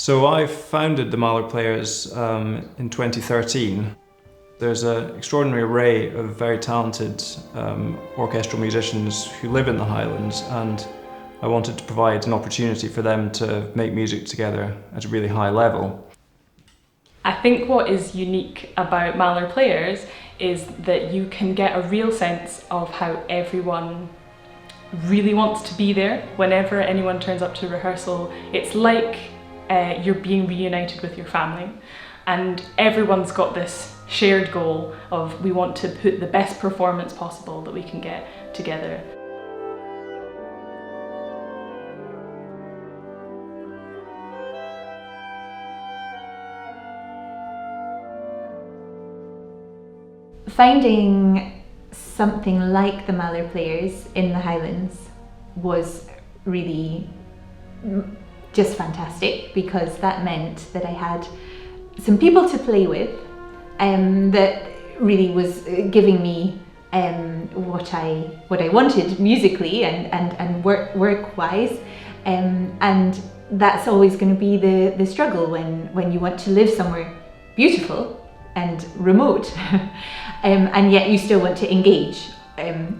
So I founded the Mahler Players in 2013. There's an extraordinary array of very talented orchestral musicians who live in the Highlands, and I wanted to provide an opportunity for them to make music together at a really high level. I think what is unique about Mahler Players is that you can get a real sense of how everyone really wants to be there. Whenever anyone turns up to rehearsal, it's like you're being reunited with your family, and everyone's got this shared goal of we want to put the best performance possible that we can get together. Finding something like the Mahler Players in the Highlands was really just fantastic, because that meant that I had some people to play with that really was giving me what I wanted musically and work-wise, and that's always going to be the struggle when you want to live somewhere beautiful and remote and yet you still want to engage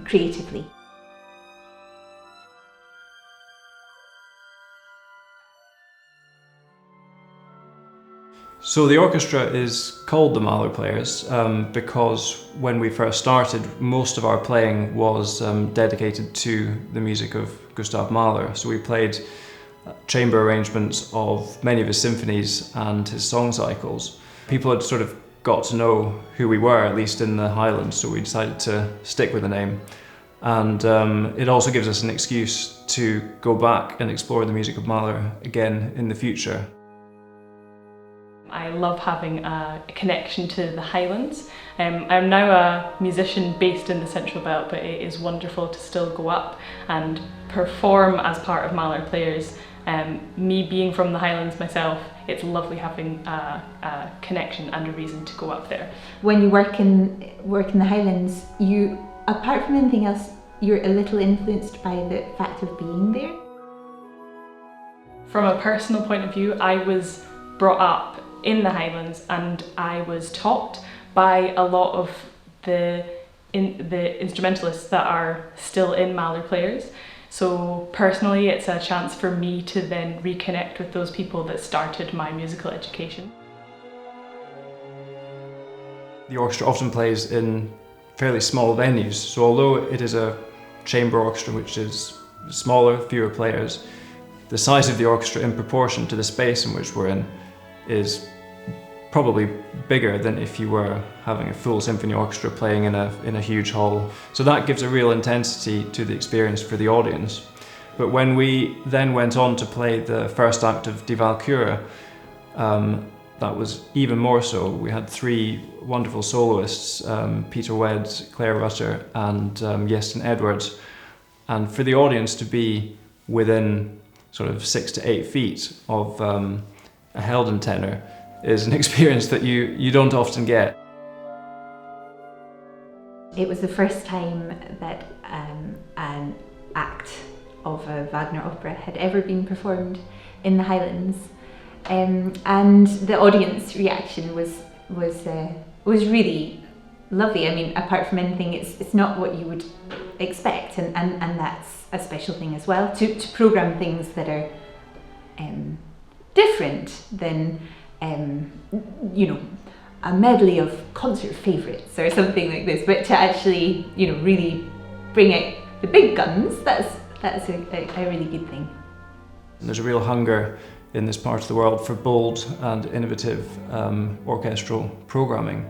creatively. So the orchestra is called the Mahler Players because when we first started, most of our playing was dedicated to the music of Gustav Mahler. So we played chamber arrangements of many of his symphonies and his song cycles. People had sort of got to know who we were, at least in the Highlands, so we decided to stick with the name. And it also gives us an excuse to go back and explore the music of Mahler again in the future. I love having a connection to the Highlands. I'm now a musician based in the Central Belt, but it is wonderful to still go up and perform as part of Mahler Players. Me being from the Highlands myself, it's lovely having a connection and a reason to go up there. When you work in the Highlands, you, apart from anything else, you're a little influenced by the fact of being there. From a personal point of view, I was brought up in the Highlands, and I was taught by a lot of the instrumentalists that are still in Mahler Players. So personally, it's a chance for me to then reconnect with those people that started my musical education. The orchestra often plays in fairly small venues, so although it is a chamber orchestra which is smaller, fewer players, the size of the orchestra in proportion to the space in which we're in is probably bigger than if you were having a full symphony orchestra playing in a huge hall. So that gives a real intensity to the experience for the audience. But when we then went on to play the first act of Die Walküre, that was even more so. We had three wonderful soloists, Peter Wedd, Claire Rutter and Jestin Edwards. And for the audience to be within sort of 6 to 8 feet of a Helden tenor is an experience that you don't often get. It was the first time that an act of a Wagner opera had ever been performed in the Highlands, and the audience reaction was really lovely. I mean, apart from anything, it's not what you would expect, and that's a special thing as well, to program things that are different than a medley of concert favourites or something like this, but to actually really bring out the big guns, that's a really good thing. There's a real hunger in this part of the world for bold and innovative orchestral programming.